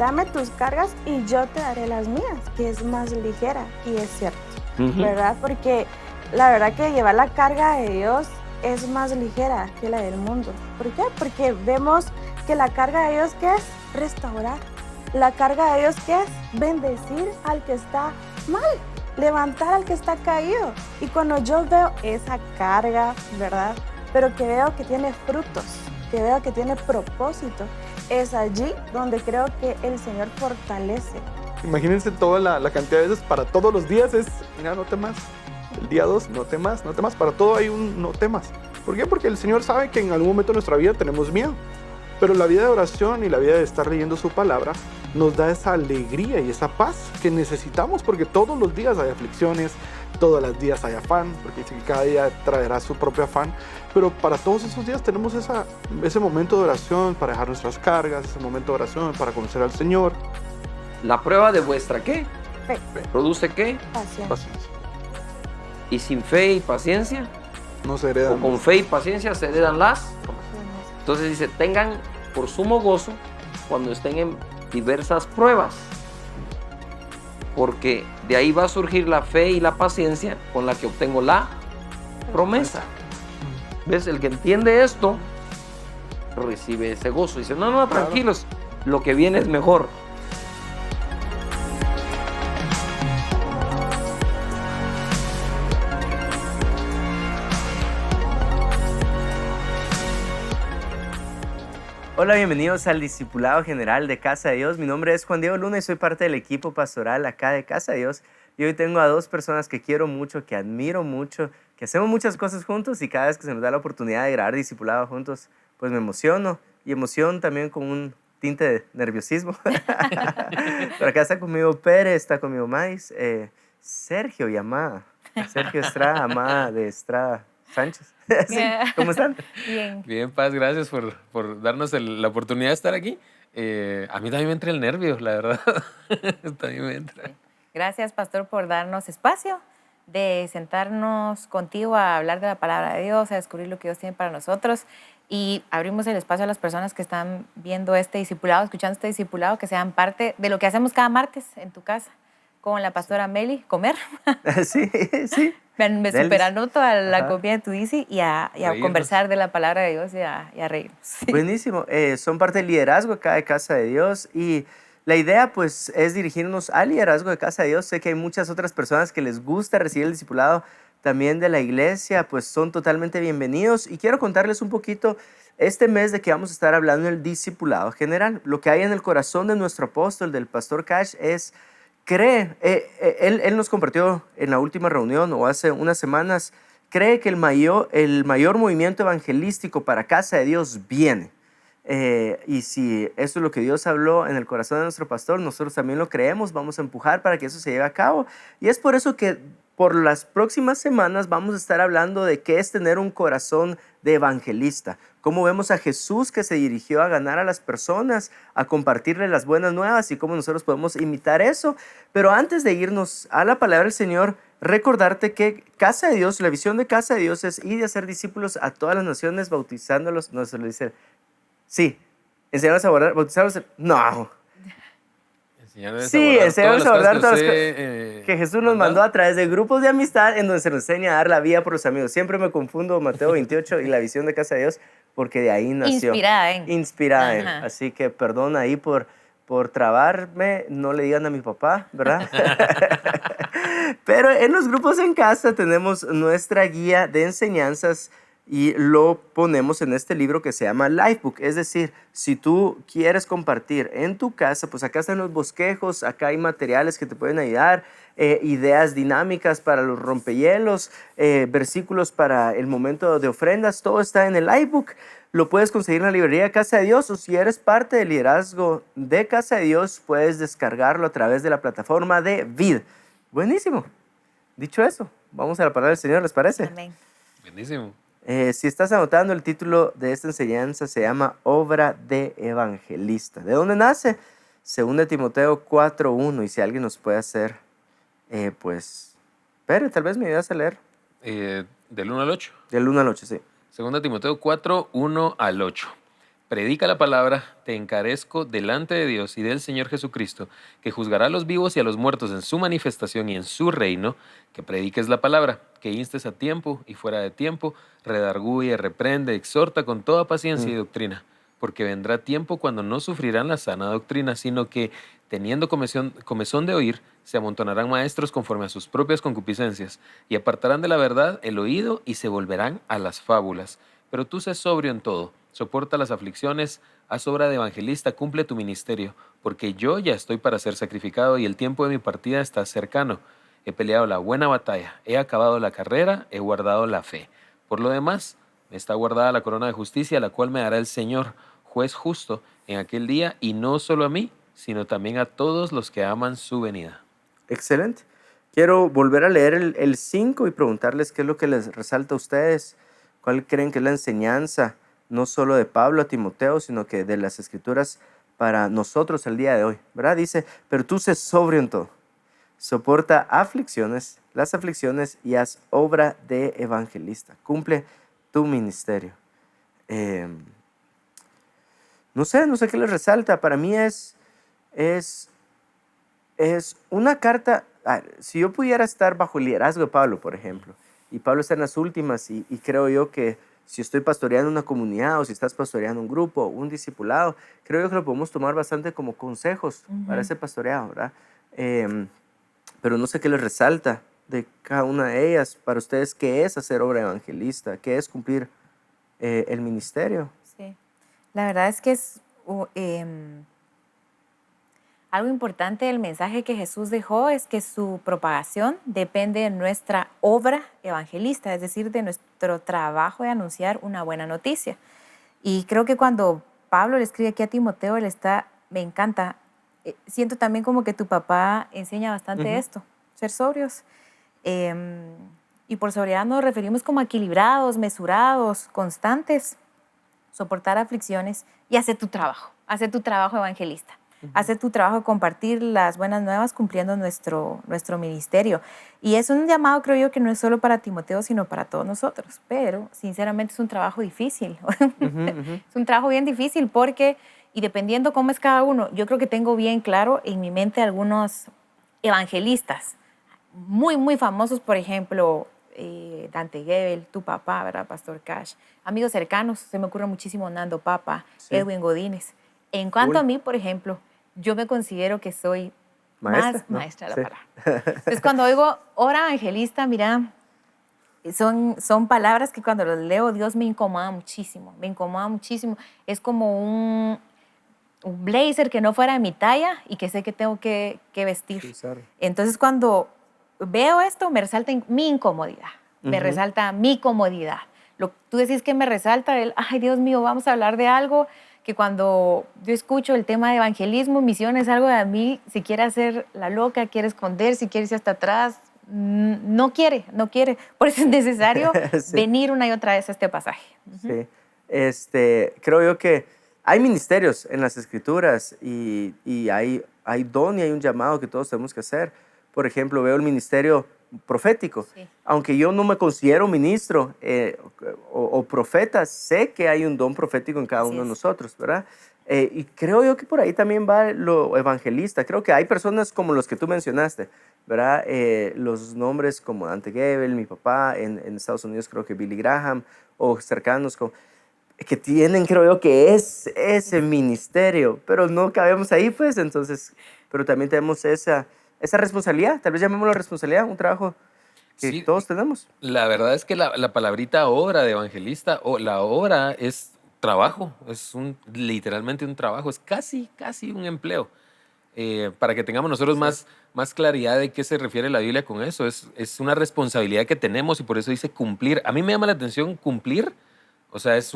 dame tus cargas y yo te daré las mías, que es más ligera, y es cierto, ¿verdad? Porque la verdad que llevar la carga de Dios es más ligera que la del mundo. ¿Por qué? Porque vemos que la carga de Dios, ¿qué es? Restaurar. La carga de Dios, ¿qué es? Bendecir al que está mal, levantar al que está caído. Y cuando yo veo esa carga, ¿verdad? Pero que veo que tiene frutos, que veo que tiene propósito, es allí donde creo que el Señor fortalece. Imagínense toda la cantidad de veces para todos los días es, mira, no temas. El día 2, no temas, no temas. Para todo hay un no temas. ¿Por qué? Porque el Señor sabe que en algún momento de nuestra vida tenemos miedo. Pero la vida de oración y la vida de estar leyendo su palabra nos da esa alegría y esa paz que necesitamos, porque todos los días hay aflicciones, todos los días hay afán, porque dice que cada día traerá su propio afán. Pero para todos esos días tenemos ese momento de oración para dejar nuestras cargas, ese momento de oración para conocer al Señor. La prueba de vuestra ¿qué? Fe, ¿Produce qué? paciencia. Paciencia. Y sin fe y paciencia, No se hereda. o con fe y paciencia se heredan las. Entonces dice, tengan por sumo gozo cuando estén en diversas pruebas, porque de ahí va a surgir la fe y la paciencia con la que obtengo la promesa. ¿Ves? El que entiende esto recibe ese gozo. Dice, no, tranquilos, lo que viene es mejor. Hola, bienvenidos al Discipulado General de Casa de Dios. Mi nombre es Juan Diego Luna y soy parte del equipo pastoral acá de Casa de Dios. Y hoy tengo a dos personas que quiero mucho, que admiro mucho, que hacemos muchas cosas juntos y cada vez que se nos da la oportunidad de grabar Discipulado juntos, pues me emociono. Y emoción también con un tinte de nerviosismo. Por acá está conmigo Pérez, está conmigo Mais, Sergio y Amada. Sergio Estrada, Amada de Estrada Sánchez. Sí, ¿cómo están? Bien. Bien, Paz, gracias por darnos la oportunidad de estar aquí. A mí también me entra el nervio, la verdad. También me entra. Gracias, pastor, por darnos espacio de sentarnos contigo a hablar de la palabra de Dios, a descubrir lo que Dios tiene para nosotros. Y abrimos el espacio a las personas que están viendo este discipulado, escuchando este discipulado, que sean parte de lo que hacemos cada martes en tu casa con la pastora Meli, comer. Sí, sí. Me superanoto a la Ajá. comida de tu Isi y a Reírnos. conversar de la palabra de Dios y a reírnos. Sí. Buenísimo. Son parte del liderazgo acá de Casa de Dios y la idea pues es dirigirnos al liderazgo de Casa de Dios. Sé que hay muchas otras personas que les gusta recibir el discipulado también de la iglesia, pues son totalmente bienvenidos y quiero contarles un poquito este mes de que vamos a estar hablando del discipulado general. Lo que hay en el corazón de nuestro apóstol, del pastor Cash, es cree, él nos compartió en la última reunión o hace unas semanas, cree que el mayor movimiento evangelístico para Casa de Dios viene. Y si eso es lo que Dios habló en el corazón de nuestro pastor, nosotros también lo creemos, vamos a empujar para que eso se lleve a cabo. Y es por eso que por las próximas semanas vamos a estar hablando de qué es tener un corazón de evangelista. Cómo vemos a Jesús que se dirigió a ganar a las personas, a compartirles las buenas nuevas y cómo nosotros podemos imitar eso. Pero antes de irnos a la palabra del Señor, recordarte que Casa de Dios, la visión de Casa de Dios es ir y hacer discípulos a todas las naciones, bautizándolos. No se lo dice. Sí, enseñarlos a orar, bautizarlos. No. Sí, enseñarnos a orar todas las cosas que Jesús nos mandó a través de grupos de amistad en donde se nos enseña a dar la vida por los amigos. Siempre me confundo Mateo 28 y la visión de Casa de Dios porque de ahí nació. Inspirada en. Así que perdón ahí por trabarme, no le digan a mi papá, ¿verdad? Pero en los grupos en casa tenemos nuestra guía de enseñanzas y lo ponemos en este libro que se llama Lifebook. Es decir, si tú quieres compartir en tu casa, pues acá están los bosquejos, acá hay materiales que te pueden ayudar, ideas dinámicas para los rompehielos, versículos para el momento de ofrendas, todo está en el Lifebook. Lo puedes conseguir en la librería Casa de Dios o si eres parte del liderazgo de Casa de Dios, puedes descargarlo a través de la plataforma de Vid. Buenísimo. Dicho eso, vamos a la palabra del Señor, ¿les parece? Amén. Buenísimo. Si estás anotando, el título de esta enseñanza se llama Obra de Evangelista. ¿De dónde nace? 2 Timoteo 4:1. Y si alguien nos puede hacer, pues, Pere, tal vez me ayudas a leer. Del 1 al 8. Del 1 al 8, sí. 2 Timoteo 4, 1 al 8. predica la palabra, te encarezco delante de Dios y del Señor Jesucristo, que juzgará a los vivos y a los muertos en su manifestación y en su reino, que prediques la palabra, que instes a tiempo y fuera de tiempo, redarguye, reprende, exhorta con toda paciencia y doctrina, porque vendrá tiempo cuando no sufrirán la sana doctrina, sino que, teniendo comezón de oír, se amontonarán maestros conforme a sus propias concupiscencias, y apartarán de la verdad el oído y se volverán a las fábulas. Pero tú sé sobrio en todo, soporta las aflicciones, haz obra de evangelista, cumple tu ministerio, porque yo ya estoy para ser sacrificado y el tiempo de mi partida está cercano. He peleado la buena batalla, he acabado la carrera, he guardado la fe. Por lo demás, me está guardada la corona de justicia, la cual me dará el Señor, juez justo, en aquel día, y no solo a mí, sino también a todos los que aman su venida. Excelente. Quiero volver a leer el 5 y preguntarles qué es lo que les resalta a ustedes. ¿Cuál creen que es la enseñanza, no solo de Pablo a Timoteo, sino que de las Escrituras para nosotros el día de hoy? ¿Verdad? Dice, pero tú sé sobrio en todo. Soporta las aflicciones y haz obra de evangelista. Cumple tu ministerio. No sé qué les resalta. Para mí es una carta. Si yo pudiera estar bajo el liderazgo de Pablo, por ejemplo, y Pablo está en las últimas, y creo yo que si estoy pastoreando una comunidad o si estás pastoreando un grupo, un discipulado, creo yo que lo podemos tomar bastante como consejos para ese pastoreado, ¿verdad? Pero no sé qué les resalta de cada una de ellas. Para ustedes, ¿qué es hacer obra evangelista? ¿Qué es cumplir el ministerio? Sí, la verdad es que es algo importante del mensaje que Jesús dejó es que su propagación depende de nuestra obra evangelista, es decir, de nuestro trabajo de anunciar una buena noticia. Y creo que cuando Pablo le escribe aquí a Timoteo, me encanta, siento también como que tu papá enseña bastante esto, ser sobrios. Y por sobriedad nos referimos como a equilibrados, mesurados, constantes, soportar aflicciones y hacer tu trabajo evangelista. Hacer tu trabajo de compartir las buenas nuevas cumpliendo nuestro ministerio. Y es un llamado, creo yo, que no es solo para Timoteo, sino para todos nosotros. Pero, sinceramente, es un trabajo difícil. Es un trabajo bien difícil porque, y dependiendo cómo es cada uno, yo creo que tengo bien claro en mi mente algunos evangelistas muy, muy famosos, por ejemplo, Dante Gebel, tu papá, ¿verdad? Pastor Cash. Amigos cercanos, se me ocurre muchísimo Nando Papa, sí. Edwin Godínez. En cuanto a mí, por ejemplo, yo me considero que soy maestra de la palabra. Entonces, cuando oigo obra evangelista, mira, son palabras que cuando las leo, Dios me incomoda muchísimo. Me incomoda muchísimo. Es como un blazer que no fuera de mi talla y que sé que tengo que vestir. Entonces, cuando veo esto, me resalta mi incomodidad. Me resalta mi comodidad. Tú decís que me resalta ay, Dios mío, vamos a hablar de algo que cuando yo escucho el tema de evangelismo, misión es algo de mí, si quiere hacer la loca, quiere esconder, si quiere irse hasta atrás, no quiere. Por eso es necesario venir una y otra vez a este pasaje. Sí. Creo yo que hay ministerios en las Escrituras y hay don y hay un llamado que todos tenemos que hacer. Por ejemplo, veo el ministerio profético. Sí. Aunque yo no me considero ministro o profeta, sé que hay un don profético en cada uno de nosotros, ¿verdad? Y creo yo que por ahí también va lo evangelista. Creo que hay personas como los que tú mencionaste, ¿verdad? Los nombres como Dante Gebel, mi papá, en Estados Unidos creo que Billy Graham, o cercanos que tienen, creo yo, que es ese ministerio, pero no cabemos ahí, pues, entonces, pero también tenemos esa responsabilidad, tal vez llamémoslo responsabilidad, un trabajo que todos tenemos. La verdad es que la palabrita obra de evangelista, o la obra es trabajo, es literalmente un trabajo, es casi un empleo. Para que tengamos nosotros más claridad de qué se refiere la Biblia con eso, es una responsabilidad que tenemos y por eso dice cumplir. A mí me llama la atención cumplir, o sea, es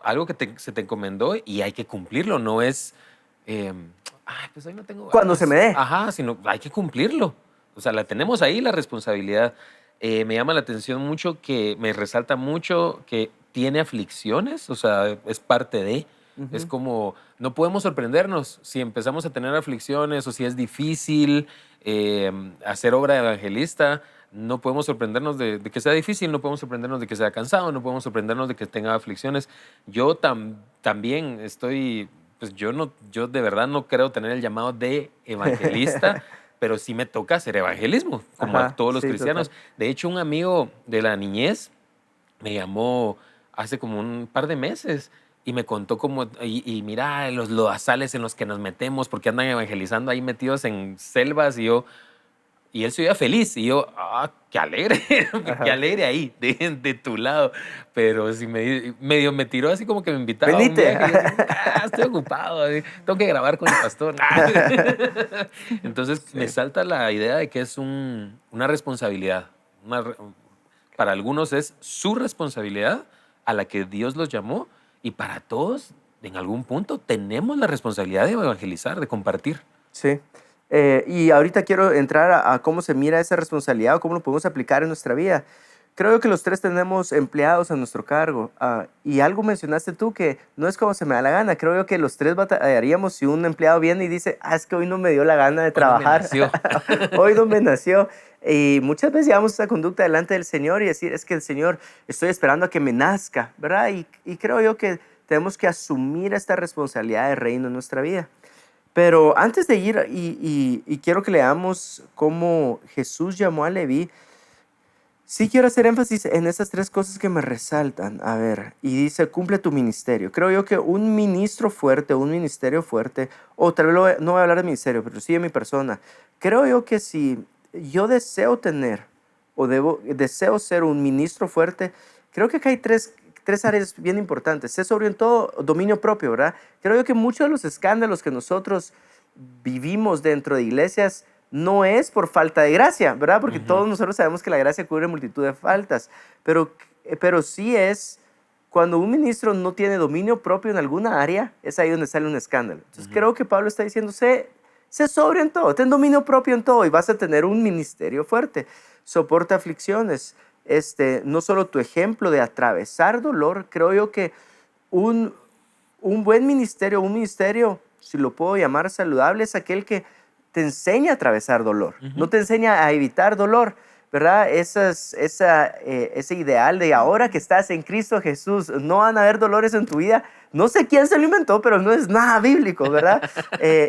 algo que se te encomendó y hay que cumplirlo, no es... pues hoy no tengo ganas. Cuando se me dé. Ajá, sino hay que cumplirlo. O sea, la tenemos ahí, la responsabilidad. Me llama la atención mucho me resalta mucho que tiene aflicciones, o sea, es parte de. Es como, no podemos sorprendernos si empezamos a tener aflicciones o si es difícil hacer obra de evangelista. no podemos sorprendernos de que sea difícil, no podemos sorprendernos de que sea cansado, no podemos sorprendernos de que tenga aflicciones. Yo también estoy, pues yo de verdad no creo tener el llamado de evangelista, pero sí me toca hacer evangelismo, como a Ajá, todos los sí, cristianos. total. De hecho, un amigo de la niñez me llamó hace como un par de meses y me contó cómo, y mira los lodazales en los que nos metemos porque andan evangelizando ahí metidos en selvas y él se veía feliz y yo, qué alegre, qué Ajá. alegre ahí, de tu lado. Pero sí medio me tiró así como que me invitaba a un Venite. viaje y yo así, estoy ocupado, tengo que grabar con el pastor. Entonces me Sí. salta la idea de que es una responsabilidad. Para algunos es su responsabilidad a la que Dios los llamó y para todos, en algún punto, tenemos la responsabilidad de evangelizar, de compartir. Sí. Y ahorita quiero entrar a cómo se mira esa responsabilidad o cómo lo podemos aplicar en nuestra vida. Creo que los tres tenemos empleados a nuestro cargo. Y algo mencionaste tú que no es como se me da la gana. Creo yo que los tres batallaríamos si un empleado viene y dice, es que hoy no me dio la gana de Hoy no me trabajar. nació. Hoy no me nació. Y muchas veces llevamos esa conducta delante del Señor y decir, es que el Señor, estoy esperando a que me nazca, ¿verdad? Y creo yo que tenemos que asumir esta responsabilidad de reino en nuestra vida. Pero antes de ir, y quiero que leamos cómo Jesús llamó a Leví, sí quiero hacer énfasis en esas tres cosas que me resaltan. A ver, y dice, cumple tu ministerio. Creo yo que un ministro fuerte, un ministerio fuerte, o tal vez no voy a hablar de ministerio, pero sí de mi persona. Creo yo que si yo deseo tener o deseo ser un ministro fuerte, creo que acá hay tres áreas bien importantes. Sé sobre todo dominio propio, ¿verdad? Creo yo que muchos de los escándalos que nosotros vivimos dentro de iglesias no es por falta de gracia, ¿verdad? Porque todos nosotros sabemos que la gracia cubre multitud de faltas, pero sí es cuando un ministro no tiene dominio propio en alguna área, es ahí donde sale un escándalo. Entonces creo que Pablo está diciendo, sé sobrio en todo, ten dominio propio en todo y vas a tener un ministerio fuerte. Soporta aflicciones. No solo tu ejemplo de atravesar dolor, creo yo que un buen ministerio, un ministerio, si lo puedo llamar saludable, es aquel que te enseña a atravesar dolor, no te enseña a evitar dolor, ¿verdad? Ese ideal de ahora que estás en Cristo Jesús, no van a haber dolores en tu vida. No sé quién se lo inventó, pero no es nada bíblico, ¿verdad?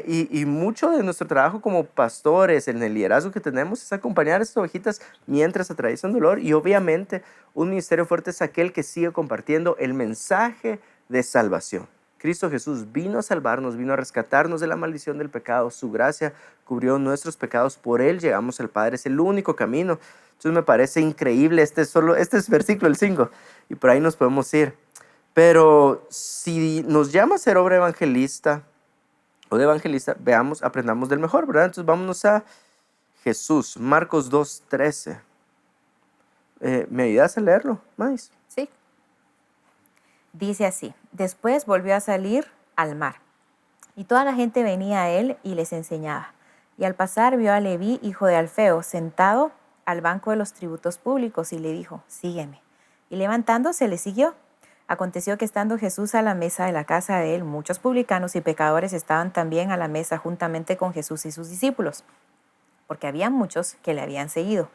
Y mucho de nuestro trabajo como pastores, en el liderazgo que tenemos, es acompañar a estas ovejitas mientras atraviesan dolor. Y obviamente un ministerio fuerte es aquel que sigue compartiendo el mensaje de salvación. Cristo Jesús vino a salvarnos, vino a rescatarnos de la maldición del pecado. Su gracia cubrió nuestros pecados. Por Él llegamos al Padre. Es el único camino. Entonces me parece increíble. Este es versículo el 5. Y por ahí nos podemos ir. Pero si nos llama a ser obra evangelista o de evangelista, veamos, aprendamos del mejor, ¿verdad? Entonces vámonos a Jesús. Marcos 2:13. ¿Me ayudas a leerlo, Mais? Sí. Dice así, después volvió a salir al mar, y toda la gente venía a él y les enseñaba. Y al pasar vio a Leví, hijo de Alfeo, sentado al banco de los tributos públicos, y le dijo, sígueme. Y levantándose le siguió. Aconteció que estando Jesús a la mesa de la casa de él, muchos publicanos y pecadores estaban también a la mesa juntamente con Jesús y sus discípulos, porque había muchos que le habían seguido.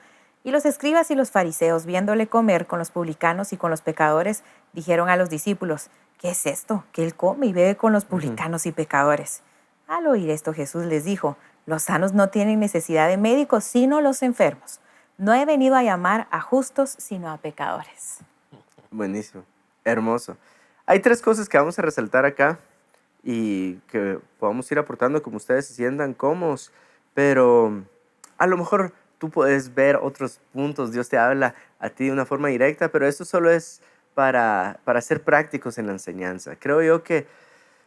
Y los escribas y los fariseos, viéndole comer con los publicanos y con los pecadores, dijeron a los discípulos, ¿qué es esto? Que él come y bebe con los publicanos y pecadores. Al oír esto, Jesús les dijo, los sanos no tienen necesidad de médicos, sino los enfermos. No he venido a llamar a justos, sino a pecadores. Buenísimo, hermoso. Hay tres cosas que vamos a resaltar acá y que podamos ir aportando como ustedes se sientan cómodos, pero a lo mejor tú puedes ver otros puntos, Dios te habla a ti de una forma directa, pero esto solo es para ser prácticos en la enseñanza. Creo yo que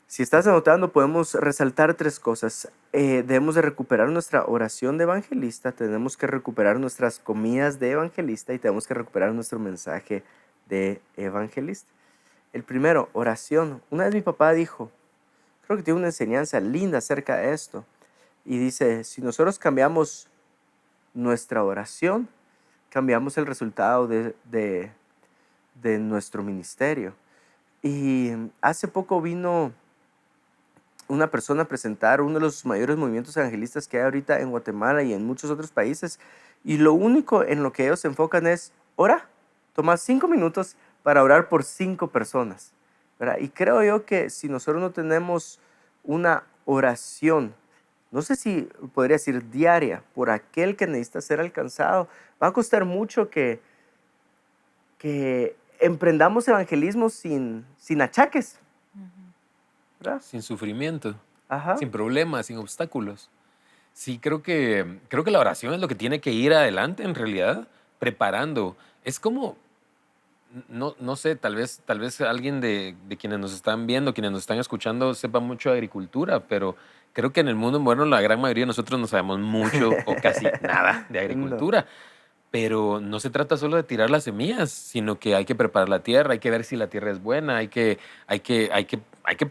si estás anotando podemos resaltar tres cosas. Debemos de recuperar nuestra oración de evangelista, tenemos que recuperar nuestras comidas de evangelista y tenemos que recuperar nuestro mensaje de evangelista. El primero, oración. Una vez mi papá dijo, creo que tiene una enseñanza linda acerca de esto, y dice, si nosotros cambiamos nuestra oración, cambiamos el resultado de nuestro ministerio. Y hace poco vino una persona a presentar uno de los mayores movimientos evangelistas que hay ahorita en Guatemala y en muchos otros países, y lo único en lo que ellos se enfocan es, ora, toma 5 minutos para orar por 5 personas, ¿verdad? Y creo yo que si nosotros no tenemos una oración, no sé si podría decir diaria, por aquel que necesita ser alcanzado, va a costar mucho que emprendamos evangelismo sin achaques, ¿verdad? Sin sufrimiento, Ajá. sin problemas, sin obstáculos. Sí, creo que la oración es lo que tiene que ir adelante en realidad, preparando. Es como, no sé, tal vez alguien de quienes nos están viendo, quienes nos están escuchando, sepa mucho de agricultura, pero creo que en el mundo moderno la gran mayoría de nosotros no sabemos mucho o casi nada de agricultura. Pero no se trata solo de tirar las semillas, sino que hay que preparar la tierra, hay que ver si la tierra es buena, hay que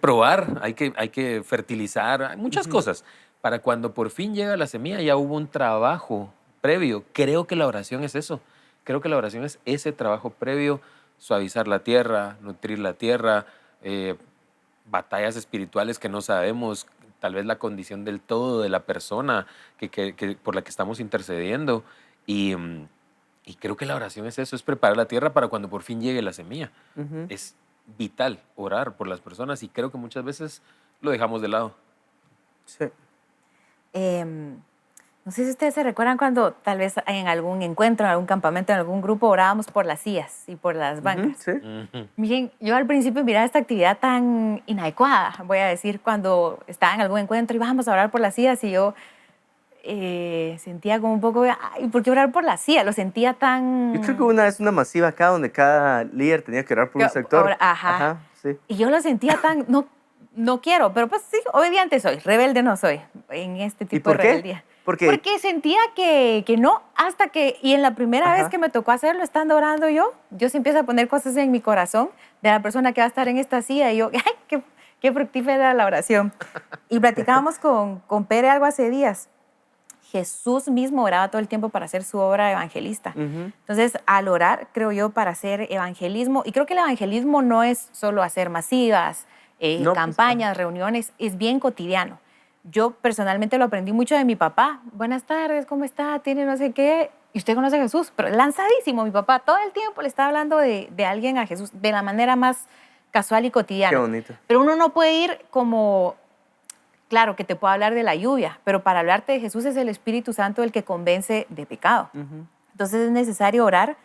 probar, hay que fertilizar, hay muchas cosas. Para cuando por fin llega la semilla ya hubo un trabajo previo. Creo que la oración es eso. Creo que la oración es ese trabajo previo, suavizar la tierra, nutrir la tierra, batallas espirituales que no sabemos, tal vez la condición del todo de la persona por la que estamos intercediendo. Y creo que la oración es eso, es preparar la tierra para cuando por fin llegue la semilla. Ujú. Es vital orar por las personas y creo que muchas veces lo dejamos de lado. Sí. No sé si ustedes se recuerdan cuando tal vez en algún encuentro, en algún campamento, en algún grupo orábamos por las sillas y por las bancas. Sí. Ujú. Miren, yo al principio miraba esta actividad tan inadecuada, voy a decir, cuando estaba en algún encuentro y vamos a orar por las sillas y yo sentía como un poco, ay, ¿por qué orar por las sillas? Lo sentía tan... Yo creo que una vez una masiva acá donde cada líder tenía que orar por un sector. Ajá. Sí. Y yo lo sentía tan, no quiero, pero pues sí, obediente soy, rebelde no soy en este ¿Y tipo de por qué? rebeldía. Porque Porque sentía que no, hasta que, y en la primera Ajá. vez que me tocó hacerlo, estando orando yo se empieza a poner cosas en mi corazón de la persona que va a estar en esta silla y yo, ay, qué fructífera era la oración. Y platicábamos con Pere algo hace días. Jesús mismo oraba todo el tiempo para hacer su obra evangelista. Ujú. Entonces, al orar, creo yo, para hacer evangelismo, y creo que el evangelismo no es solo hacer masivas, No, pues, campañas, reuniones, es bien cotidiano. Yo personalmente lo aprendí mucho de mi papá. Buenas tardes, ¿cómo está? ¿Tiene no sé qué? Y usted conoce a Jesús, pero lanzadísimo mi papá. Todo el tiempo le está hablando de alguien a Jesús de la manera más casual y cotidiana. Qué bonito. Pero uno no puede ir como... Claro que te puedo hablar de la lluvia, pero para hablarte de Jesús es el Espíritu Santo el que convence de pecado. Ujú. Entonces es necesario orar,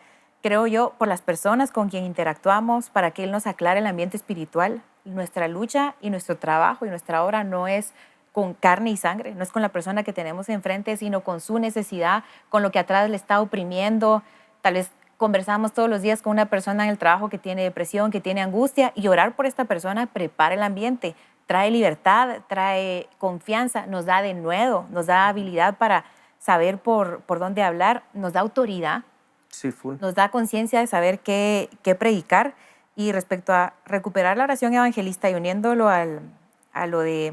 creo yo, por las personas con quien interactuamos, para que Él nos aclare el ambiente espiritual. Nuestra lucha y nuestro trabajo y nuestra obra no es con carne y sangre, no es con la persona que tenemos enfrente, sino con su necesidad, con lo que atrás le está oprimiendo. Tal vez conversamos todos los días con una persona en el trabajo que tiene depresión, que tiene angustia, y orar por esta persona prepara el ambiente, trae libertad, trae confianza, nos da denuedo, nos da habilidad para saber por dónde hablar, nos da autoridad, Sí, full. nos da conciencia de saber qué predicar. Y respecto a recuperar la oración evangelista y uniéndolo a lo de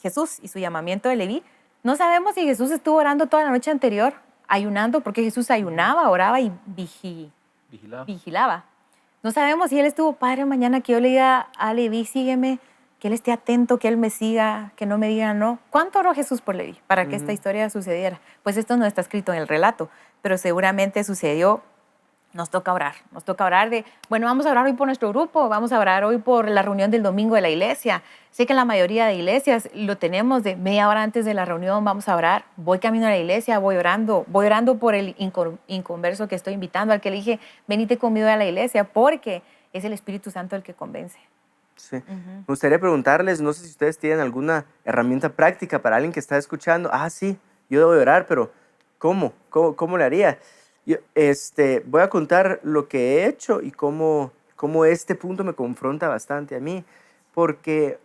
Jesús y su llamamiento de Leví, no sabemos si Jesús estuvo orando toda la noche anterior, ayunando, porque Jesús ayunaba, oraba y vigilaba. No sabemos si él estuvo, Padre, mañana que yo le diga a Leví, sígueme, que él esté atento, que él me siga, que no me diga no. ¿Cuánto oró Jesús por Leví para que esta historia sucediera? Pues esto no está escrito en el relato, pero seguramente sucedió. Nos toca orar de, bueno, vamos a orar hoy por nuestro grupo, vamos a orar hoy por la reunión del domingo de la iglesia. Sé que en la mayoría de iglesias lo tenemos de media hora antes de la reunión, vamos a orar, voy camino a la iglesia, voy orando por el inconverso que estoy invitando, al que le dije, venite conmigo a la iglesia, porque es el Espíritu Santo el que convence. Sí. Me gustaría preguntarles, no sé si ustedes tienen alguna herramienta práctica para alguien que está escuchando. Sí, yo debo orar, pero ¿cómo le haría? Yo, voy a contar lo que he hecho y cómo este punto me confronta bastante a mí, porque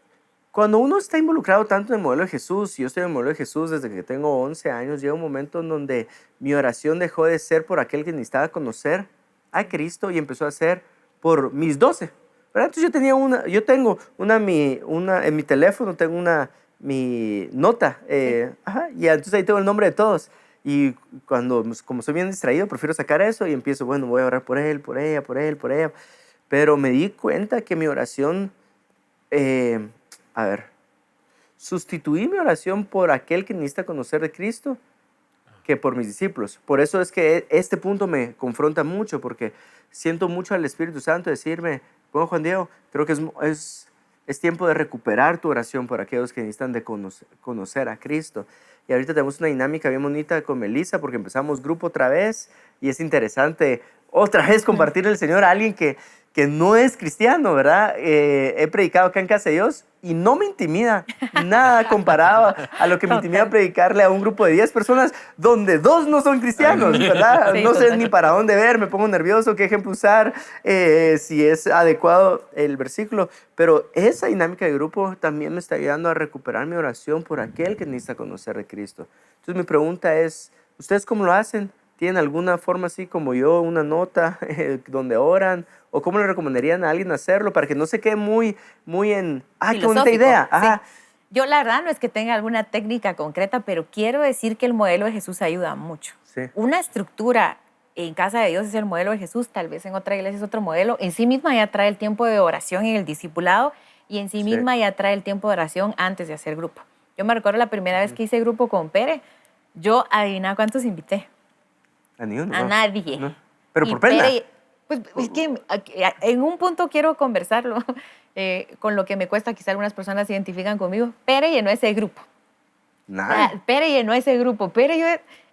cuando uno está involucrado tanto en el modelo de Jesús, y yo estoy en el modelo de Jesús desde que tengo 11 años, llega un momento en donde mi oración dejó de ser por aquel que necesitaba conocer a Cristo y empezó a ser por mis 12. ¿Verdad? Entonces yo tengo en mi teléfono, tengo mi nota, y entonces ahí tengo el nombre de todos. Y como soy bien distraído, prefiero sacar eso y empiezo, bueno, voy a orar por él, por ella, por él, por ella. Pero me di cuenta que mi oración, sustituí mi oración por aquel que necesita conocer de Cristo, que por mis discípulos. Por eso es que este punto me confronta mucho, porque siento mucho al Espíritu Santo decirme, bueno, Juan Diego, creo que es tiempo de recuperar tu oración por aquellos que necesitan de conocer a Cristo. Y ahorita tenemos una dinámica bien bonita con Melissa, porque empezamos grupo otra vez, y es interesante otra vez compartirle el Señor a alguien que no es cristiano, ¿verdad? He predicado acá en Casa de Dios y no me intimida nada comparado a lo que me intimida predicarle a un grupo de 10 personas donde 2 no son cristianos, ¿verdad? Sí, No sé total. ni para dónde ver, me pongo nervioso, qué ejemplo usar, si es adecuado el versículo, pero esa dinámica de grupo también me está ayudando a recuperar mi oración por aquel que necesita conocer de Cristo. Entonces mi pregunta es, ¿ustedes cómo lo hacen? ¿Tienen alguna forma así como yo, una nota donde oran? ¿O cómo le recomendarían a alguien hacerlo para que no se quede muy en, ¡ay, qué bonita Filosófico, idea! sí. Ajá. Yo la verdad no es que tenga alguna técnica concreta, pero quiero decir que el modelo de Jesús ayuda mucho. Sí. Una estructura en Casa de Dios es el modelo de Jesús, tal vez en otra iglesia es otro modelo. En sí misma ya trae el tiempo de oración en el discipulado y en sí misma ya trae el tiempo de oración antes de hacer grupo. Yo me recuerdo la primera vez que hice grupo con Pere, yo adivina cuántos invité. A ni uno, A ¿no? nadie. No. Pero Y por pena. Pere, pues es que en un punto quiero conversarlo con lo que me cuesta, quizá algunas personas se identifican conmigo. Pere llenó ese grupo. Nada. Pere llenó ese grupo.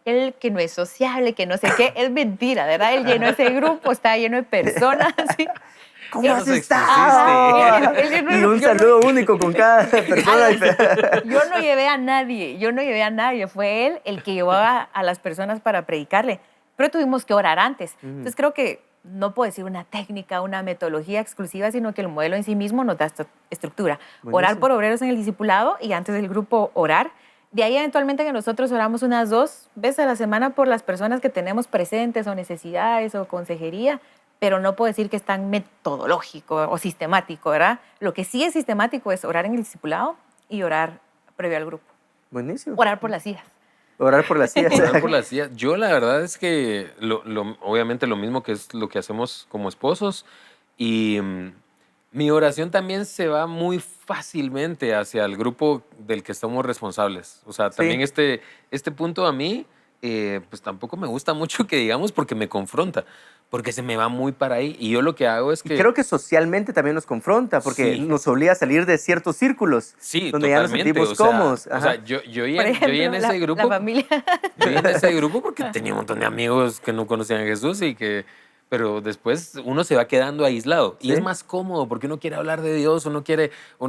Él que no es sociable, que no sé qué, es mentira, ¿verdad? Él llenó ese grupo, está lleno de personas. ¿Sí? ¿Cómo has nos estado? expusiste. Y un saludo único con cada persona. Yo no llevé a nadie, fue él el que llevó a las personas para predicarle, pero tuvimos que orar antes. Entonces creo que no puedo decir una técnica, una metodología exclusiva, sino que el modelo en sí mismo nos da esta estructura. Buenísimo. Orar por obreros en el discipulado y antes del grupo orar. De ahí eventualmente que nosotros oramos unas 2 veces a la semana por las personas que tenemos presentes o necesidades o consejería, pero no puedo decir que es tan metodológico o sistemático, ¿verdad? Lo que sí es sistemático es orar en el discipulado y orar previo al grupo. Buenísimo. Orar por las hijas. Orar por las sillas. Orar por las sillas. Yo la verdad es que obviamente lo mismo que es lo que hacemos como esposos y mi oración también se va muy fácilmente hacia el grupo del que somos responsables. O sea, Sí. también este punto a mí pues tampoco me gusta mucho que digamos porque me confronta, porque se me va muy para ahí y yo lo que hago es Y que... creo que socialmente también nos confronta, porque Sí. nos obliga a salir de ciertos círculos Sí, donde ya nos totalmente. sentimos o sea, cómodos. O Ajá. sea, yo Por en ejemplo, ese grupo... la familia. Yo en ese grupo porque tenía un montón de amigos que no conocían a Jesús pero después uno se va quedando aislado y Sí. es más cómodo porque uno quiere hablar de Dios, uno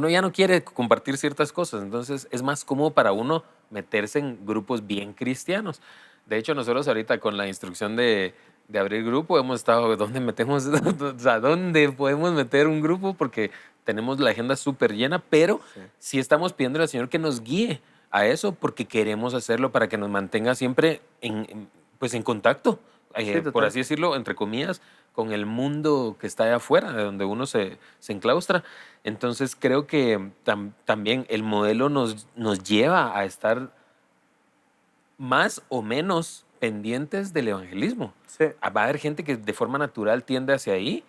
ya no quiere compartir ciertas cosas, entonces es más cómodo para uno meterse en grupos bien cristianos. De hecho, nosotros ahorita con la instrucción de abrir grupo hemos estado, ¿dónde metemos? O sea, ¿dónde podemos meter un grupo? Porque tenemos la agenda súper llena, pero sí estamos pidiendo al Señor que nos guíe a eso porque queremos hacerlo para que nos mantenga siempre pues en contacto, total. por así decirlo, entre comillas, con el mundo que está allá afuera, de donde uno se enclaustra. Entonces creo que también el modelo nos lleva a estar más o menos pendientes del evangelismo. Sí. Va a haber gente que de forma natural tiende hacia ahí,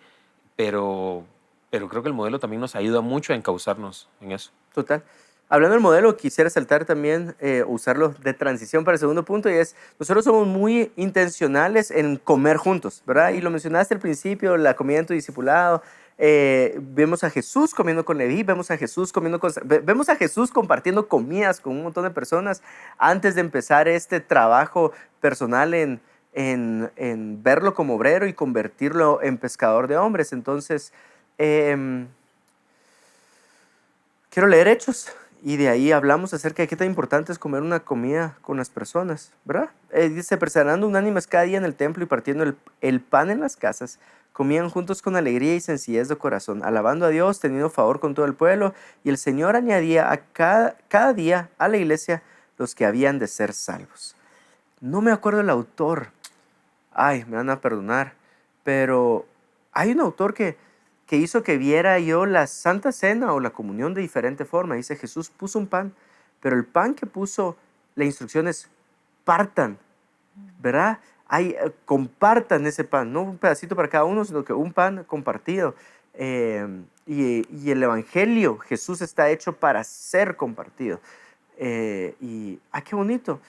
pero creo que el modelo también nos ayuda mucho a encauzarnos en eso. Total. Hablando del modelo, quisiera saltar también, usarlo de transición para el segundo punto, y es, nosotros somos muy intencionales en comer juntos, ¿verdad? Y lo mencionaste al principio, la comida en tu discipulado. Vemos a Jesús comiendo con Leví, vemos a Jesús vemos a Jesús compartiendo comidas con un montón de personas antes de empezar este trabajo personal en verlo como obrero y convertirlo en pescador de hombres. Entonces, quiero leer Hechos y de ahí hablamos acerca de qué tan importante es comer una comida con las personas, ¿verdad? Dice, perseverando unánimes cada día en el templo y partiendo el pan en las casas, comían juntos con alegría y sencillez de corazón, alabando a Dios, teniendo favor con todo el pueblo, y el Señor añadía a cada día a la iglesia los que habían de ser salvos. No me acuerdo el autor, ay, me van a perdonar, pero hay un autor que hizo que viera yo la Santa Cena o la comunión de diferente forma. Dice, Jesús puso un pan, pero el pan que puso, la instrucción es, partan, ¿verdad? Compartan ese pan, no un pedacito para cada uno, sino que un pan compartido. Y el Evangelio, Jesús está hecho para ser compartido. Qué bonito.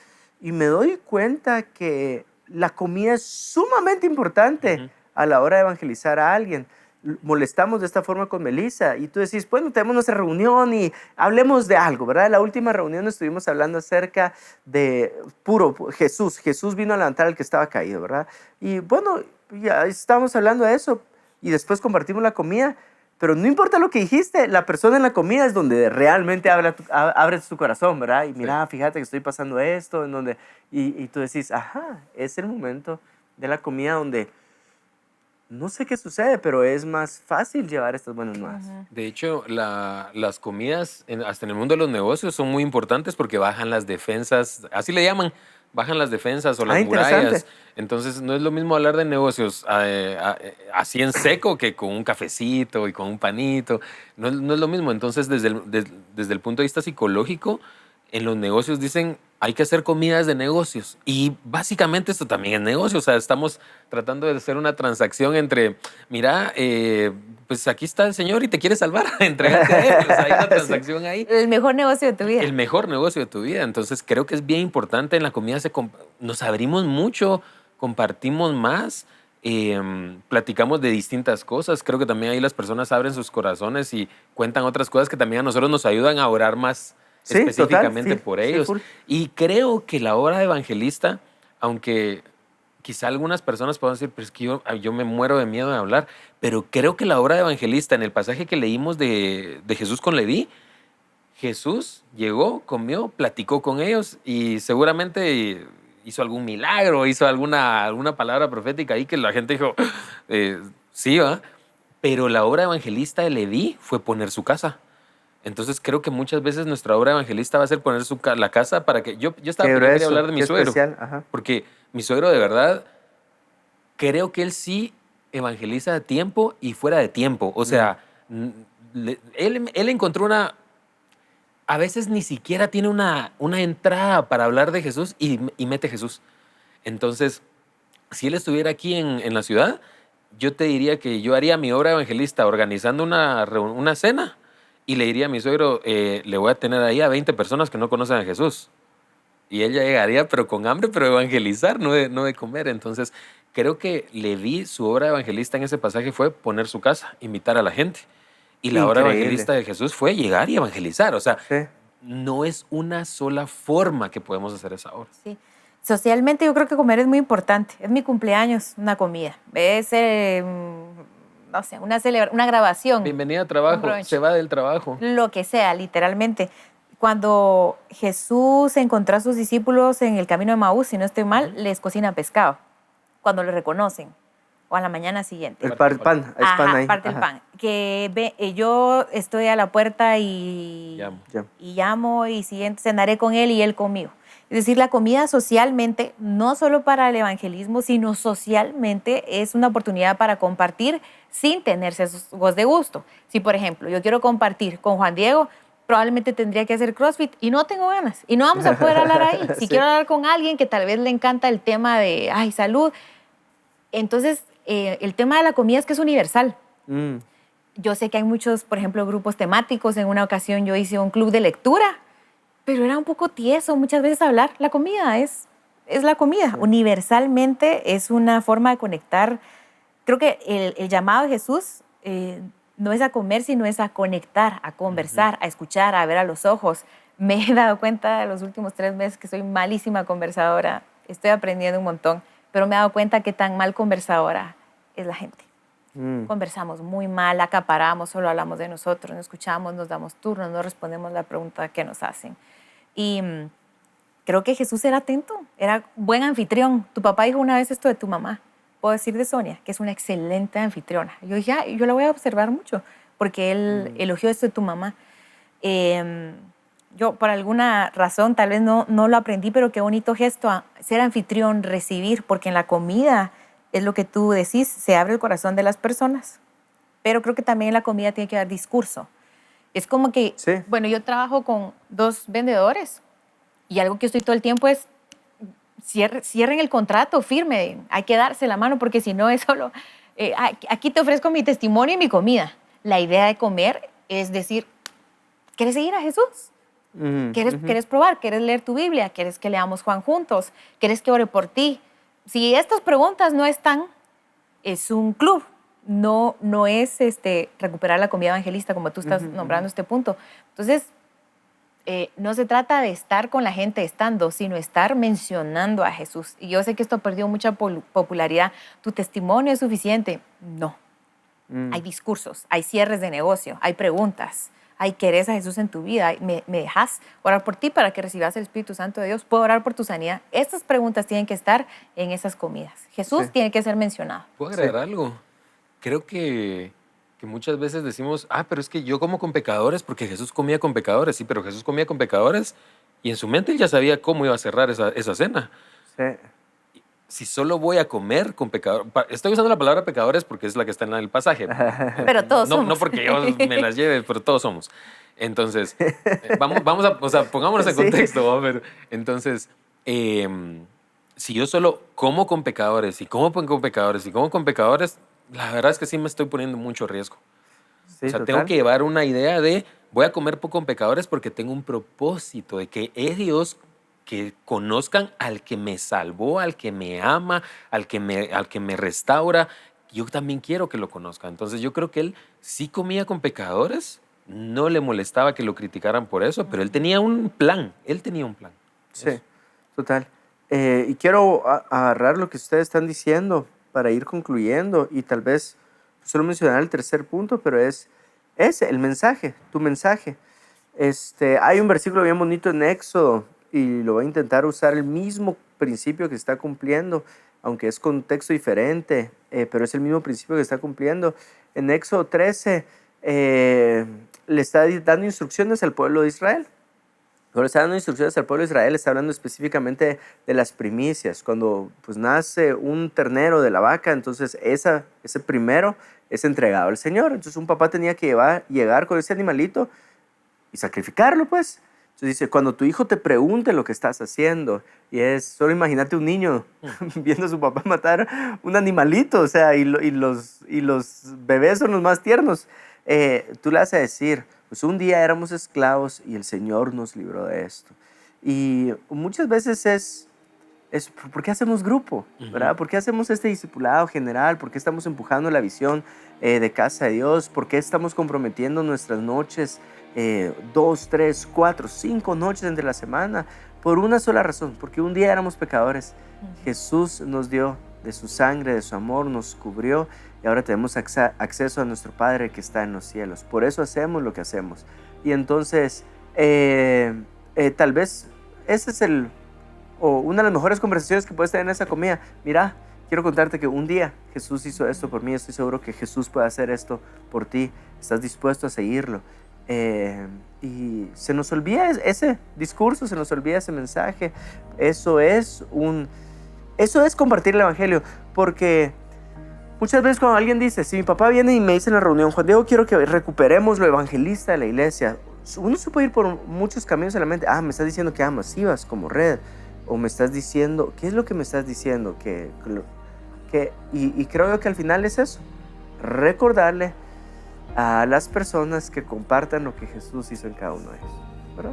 y me doy cuenta que la comida es sumamente importante a la hora de evangelizar a alguien. Molestamos de esta forma con Melissa y tú decís, bueno, tenemos nuestra reunión y hablemos de algo, ¿verdad? En la última reunión estuvimos hablando acerca de Jesús. Jesús vino a levantar al que estaba caído, ¿verdad? Y bueno, ya estábamos hablando de eso y después compartimos la comida, pero no importa lo que dijiste, la persona en la comida es donde realmente abres tu corazón, ¿verdad? Y mira, fíjate que estoy pasando esto, en donde, y tú decís, ajá, es el momento de la comida donde no sé qué sucede, pero es más fácil llevar estas buenas nuevas. De hecho, las comidas, hasta en el mundo de los negocios, son muy importantes porque bajan las defensas, así le llaman, bajan las defensas o las murallas. Entonces, no es lo mismo hablar de negocios así en seco que con un cafecito y con un panito. No es lo mismo. Entonces, desde el punto de vista psicológico, en los negocios dicen, hay que hacer comidas de negocios. Y básicamente esto también es negocio. O sea, estamos tratando de hacer una transacción entre, mira, pues aquí está el Señor y te quiere salvar, entrégate a Él. O sea, hay una transacción ahí. El mejor negocio de tu vida. El mejor negocio de tu vida. Entonces, creo que es bien importante. En la comida nos abrimos mucho, compartimos más, platicamos de distintas cosas. Creo que también ahí las personas abren sus corazones y cuentan otras cosas que también a nosotros nos ayudan a orar más específicamente por ellos. Y creo que la obra de evangelista, aunque quizá algunas personas puedan decir, pero es que yo me muero de miedo de hablar, pero creo que la obra de evangelista, en el pasaje que leímos de Jesús con Leví, Jesús llegó, comió, platicó con ellos y seguramente hizo algún milagro, hizo alguna palabra profética ahí que la gente dijo, sí, ¿va? Pero la obra evangelista de Leví fue poner su casa. Entonces creo que muchas veces nuestra obra evangelista va a ser poner la casa para que... Yo quería hablar de mi suegro, porque mi suegro de verdad, creo que él sí evangeliza a tiempo y fuera de tiempo. O sea, él encontró a veces ni siquiera tiene una entrada para hablar de Jesús y mete Jesús. Entonces, si él estuviera aquí en la ciudad, yo te diría que yo haría mi obra evangelista organizando una cena y le diría a mi suegro, le voy a tener ahí a 20 personas que no conocen a Jesús. Y ella llegaría, pero con hambre, pero evangelizar, no de comer. Entonces, creo que Leví, su obra evangelista en ese pasaje fue poner su casa, invitar a la gente. Y la obra evangelista de Jesús fue llegar y evangelizar. O sea, no es una sola forma que podemos hacer esa obra. Sí. Socialmente yo creo que comer es muy importante. Es mi cumpleaños, una comida. Es, no sé, una grabación. Bienvenida a trabajo, se va del trabajo. Lo que sea, literalmente. Cuando Jesús encontró a sus discípulos en el camino de Maús, si no estoy mal, les cocina pescado. Cuando lo reconocen. O a la mañana siguiente. El pan ahí. Parte el pan. Que yo estoy a la puerta y llamo y siguiente cenaré con él y él conmigo. Es decir, la comida socialmente, no solo para el evangelismo, sino socialmente es una oportunidad para compartir sin tener sesgos de gusto. Si, por ejemplo, yo quiero compartir con Juan Diego, probablemente tendría que hacer CrossFit y no tengo ganas. Y no vamos a poder hablar ahí. Si quiero hablar con alguien que tal vez le encanta el tema de salud, entonces el tema de la comida es que es universal. Yo sé que hay muchos, por ejemplo, grupos temáticos. En una ocasión yo hice un club de lectura, pero era un poco tieso muchas veces hablar. La comida es la comida. Universalmente es una forma de conectar. Creo que el llamado de Jesús no es a comer, sino es a conectar, a conversar, a escuchar, a ver a los ojos. Me he dado cuenta en los últimos 3 meses que soy malísima conversadora. Estoy aprendiendo un montón, pero me he dado cuenta que tan mal conversadora es la gente. Conversamos muy mal, acaparamos, solo hablamos de nosotros, no escuchamos, nos damos turnos, no respondemos la pregunta que nos hacen. Y creo que Jesús era atento, era buen anfitrión. Tu papá dijo una vez esto de tu mamá. Puedo decir de Sonia, que es una excelente anfitriona. Yo dije, yo la voy a observar mucho, porque él elogió esto de tu mamá. Yo, por alguna razón, tal vez no lo aprendí, pero qué bonito gesto, ser anfitrión, recibir, porque en la comida es lo que tú decís, se abre el corazón de las personas. Pero creo que también en la comida tiene que haber discurso. Es como que, bueno, yo trabajo con 2 vendedores y algo que estoy todo el tiempo es cierren el contrato, firme, hay que darse la mano porque si no es solo, aquí te ofrezco mi testimonio y mi comida. La idea de comer es decir, ¿quieres seguir a Jesús? ¿Quieres probar? ¿Quieres leer tu Biblia? ¿Quieres que leamos Juan juntos? ¿Quieres que ore por ti? Si estas preguntas no están, es un club. No es recuperar la comida evangelista como tú estás nombrando este punto. Entonces, no se trata de estar con la gente estando, sino estar mencionando a Jesús. Y yo sé que esto perdió mucha popularidad. ¿Tu testimonio es suficiente? No. Hay discursos, hay cierres de negocio, hay preguntas. Ay, ¿querés a Jesús en tu vida? ¿Me dejas orar por ti para que recibas el Espíritu Santo de Dios? ¿Puedo orar por tu sanidad? Estas preguntas tienen que estar en esas comidas. Jesús tiene que ser mencionado. ¿Puedo agregar algo? Creo que muchas veces decimos, pero es que yo como con pecadores porque Jesús comía con pecadores. Sí, pero Jesús comía con pecadores y en su mente él ya sabía cómo iba a cerrar esa cena. Sí. Si solo voy a comer con pecadores, estoy usando la palabra pecadores porque es la que está en el pasaje. Pero todos somos. No porque yo me las lleve, pero todos somos. Entonces, pongámonos en contexto. ¿no? Pero, entonces, si yo solo como con pecadores y como con pecadores y como con pecadores, la verdad es que sí me estoy poniendo mucho riesgo. Sí, total. Tengo que llevar una idea de voy a comer con pecadores porque tengo un propósito de que ellos que conozcan al que me salvó, al que me ama, al que me restaura. Yo también quiero que lo conozcan. Entonces yo creo que él sí comía con pecadores, no le molestaba que lo criticaran por eso, pero él tenía un plan. Sí, total. Y quiero agarrar lo que ustedes están diciendo para ir concluyendo y tal vez solo mencionar el tercer punto, pero es el mensaje, tu mensaje. Hay un versículo bien bonito en Éxodo y lo voy a intentar usar el mismo principio que está cumpliendo, aunque es contexto diferente, pero es el mismo principio que está cumpliendo. En Éxodo 13 le está dando instrucciones al pueblo de Israel. Cuando está dando instrucciones al pueblo de Israel, está hablando específicamente de las primicias. Cuando pues, nace un ternero de la vaca, entonces ese primero es entregado al Señor. Entonces un papá tenía que llegar con ese animalito y sacrificarlo, pues. Entonces dice, cuando tu hijo te pregunte lo que estás haciendo, solo imagínate un niño viendo a su papá matar un animalito, o sea, y los bebés son los más tiernos. Tú le vas a decir, pues un día éramos esclavos y el Señor nos libró de esto. Y muchas veces es ¿por qué hacemos grupo? ¿Verdad? ¿Por qué hacemos este discipulado general? ¿Por qué estamos empujando la visión de Casa de Dios? ¿Por qué estamos comprometiendo nuestras noches, 2, 3, 4, 5 noches entre la semana? Por una sola razón, porque un día éramos pecadores. Jesús nos dio de su sangre, de su amor, nos cubrió y ahora tenemos acceso a nuestro Padre que está en los cielos. Por eso hacemos lo que hacemos. Y entonces, tal vez ese es una de las mejores conversaciones que puedes tener en esa comida. Mira, quiero contarte que un día Jesús hizo esto por mí. Estoy seguro que Jesús puede hacer esto por ti. ¿Estás dispuesto a seguirlo? Y se nos olvida ese discurso, se nos olvida ese mensaje. Eso es compartir el evangelio, porque muchas veces cuando alguien dice, si mi papá viene y me dice en la reunión, Juan Diego, quiero que recuperemos lo evangelista de la iglesia, uno se puede ir por muchos caminos en la mente. Me estás diciendo que masivas como red, o me estás diciendo, ¿qué es lo que me estás diciendo? Y creo yo que al final es eso, recordarle a las personas que compartan lo que Jesús hizo en cada uno de ellos, ¿verdad?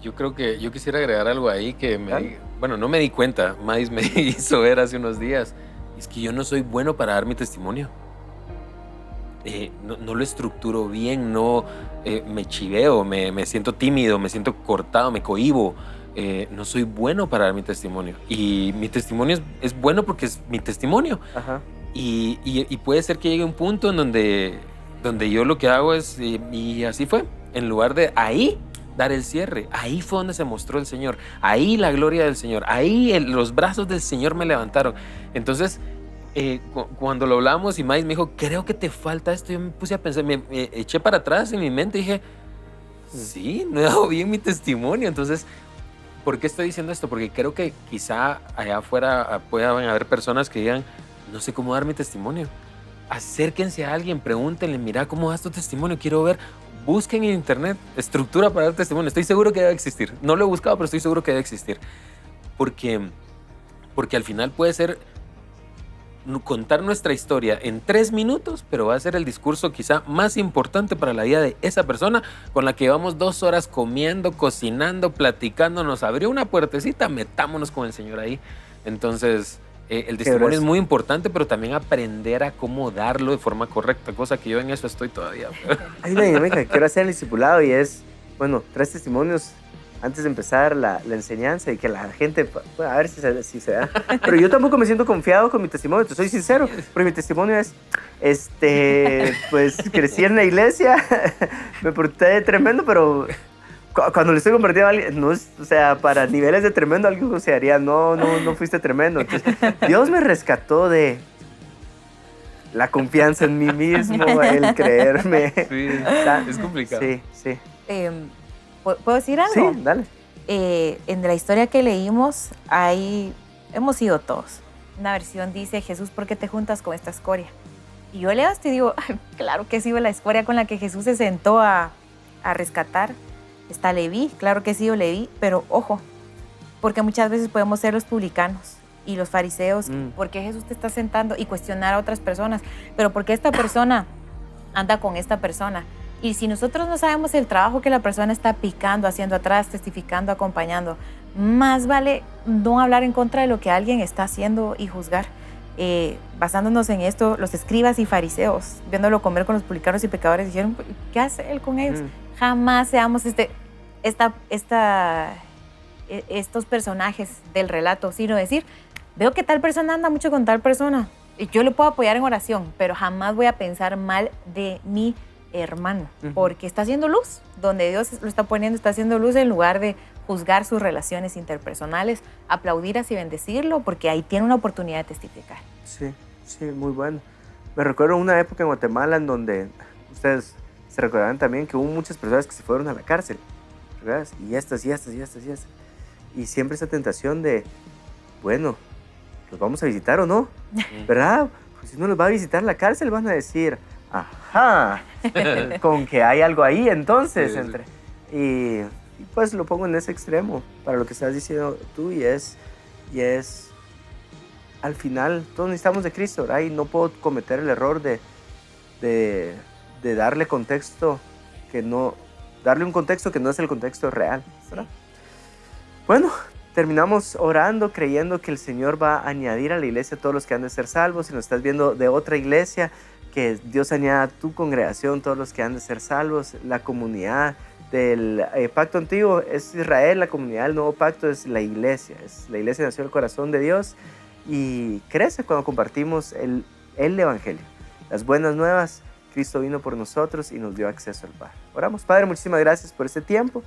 Yo creo que yo quisiera agregar algo ahí que no me di cuenta, Mais me hizo ver hace unos días. Es que yo no soy bueno para dar mi testimonio. No lo estructuro bien, me chiveo, me siento tímido, me siento cortado, me cohíbo. No soy bueno para dar mi testimonio. Y mi testimonio es bueno porque es mi testimonio. Ajá. Y puede ser que llegue un punto en donde yo lo que hago es, y así fue, en lugar de ahí dar el cierre, ahí fue donde se mostró el Señor, ahí la gloria del Señor, ahí los brazos del Señor me levantaron. Entonces, cuando lo hablamos y Mais me dijo, creo que te falta esto, yo me puse a pensar, me eché para atrás en mi mente y dije, sí, no he dado bien mi testimonio. Entonces, ¿por qué estoy diciendo esto? Porque creo que quizá allá afuera puedan haber personas que digan, no sé cómo dar mi testimonio. Acérquense a alguien, pregúntenle, mira, ¿cómo das tu testimonio? Quiero ver. Busquen en internet estructura para dar testimonio. Estoy seguro que debe existir. No lo he buscado, pero estoy seguro que debe existir. Porque al final puede ser contar nuestra historia en 3 minutos, pero va a ser el discurso quizá más importante para la vida de esa persona con la que llevamos 2 horas comiendo, cocinando, platicando. Nos abrió una puertecita, metámonos con el Señor ahí. Entonces, el testimonio es muy importante, pero también aprender a cómo darlo de forma correcta, cosa que yo en eso estoy todavía. Hay una dinámica que quiero hacer en el discipulado y es, bueno, 3 testimonios antes de empezar la enseñanza y que la gente, bueno, a ver si se da. Pero yo tampoco me siento confiado con mi testimonio, te soy sincero, porque mi testimonio es, pues crecí en la iglesia, me porté tremendo, pero cuando le estoy compartiendo a alguien, no es, o sea, para niveles de tremendo, alguien consideraría, no fuiste tremendo. Entonces, Dios me rescató de la confianza en mí mismo, el creerme. Sí, es complicado. Sí. ¿Puedo decir algo? Sí, dale. En la historia que leímos, hemos ido todos. Una versión dice, Jesús, ¿por qué te juntas con esta escoria? Y yo leo esto y digo, ay, claro que he sido la escoria con la que Jesús se sentó a rescatar. Está Leví, claro que he sido Leví, pero ojo, porque muchas veces podemos ser los publicanos y los fariseos. ¿Por qué Jesús te está sentando? Y cuestionar a otras personas. Pero ¿por qué esta persona anda con esta persona? Y si nosotros no sabemos el trabajo que la persona está picando, haciendo atrás, testificando, acompañando, más vale no hablar en contra de lo que alguien está haciendo y juzgar. Basándonos en esto, los escribas y fariseos, viéndolo comer con los publicanos y pecadores, dijeron, ¿qué hace él con ellos? Jamás seamos estos personajes del relato, sino decir, veo que tal persona anda mucho con tal persona, y yo le puedo apoyar en oración, pero jamás voy a pensar mal de mi hermano, porque está haciendo luz, donde Dios lo está poniendo, está haciendo luz en lugar de juzgar sus relaciones interpersonales, aplaudir así, bendecirlo, porque ahí tiene una oportunidad de testificar. Sí, muy bueno. Me recuerdo una época en Guatemala en donde ustedes se recordarán también que hubo muchas personas que se fueron a la cárcel, ¿verdad? Y estas. Y siempre esa tentación de, bueno, ¿los vamos a visitar o no? ¿Verdad? Pues si no los va a visitar la cárcel van a decir, ajá, con que hay algo ahí entonces. Sí. Y pues lo pongo en ese extremo para lo que estás diciendo tú y es al final todos necesitamos de Cristo, ¿verdad? Y no puedo cometer el error de darle contexto darle un contexto que no es el contexto real, ¿verdad? Bueno, terminamos orando, creyendo que el Señor va a añadir a la iglesia a todos los que han de ser salvos. Si nos estás viendo de otra iglesia, que Dios añada a tu congregación todos los que han de ser salvos. La comunidad del pacto antiguo es Israel, la comunidad del nuevo pacto es la iglesia. La iglesia nació del corazón de Dios y crece cuando compartimos el evangelio. Las buenas nuevas, Cristo vino por nosotros y nos dio acceso al Padre. Oramos. Padre, muchísimas gracias por este tiempo.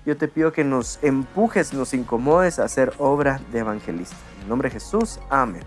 Yo te pido que nos empujes, nos incomodes a hacer obra de evangelista. En el nombre de Jesús, amén.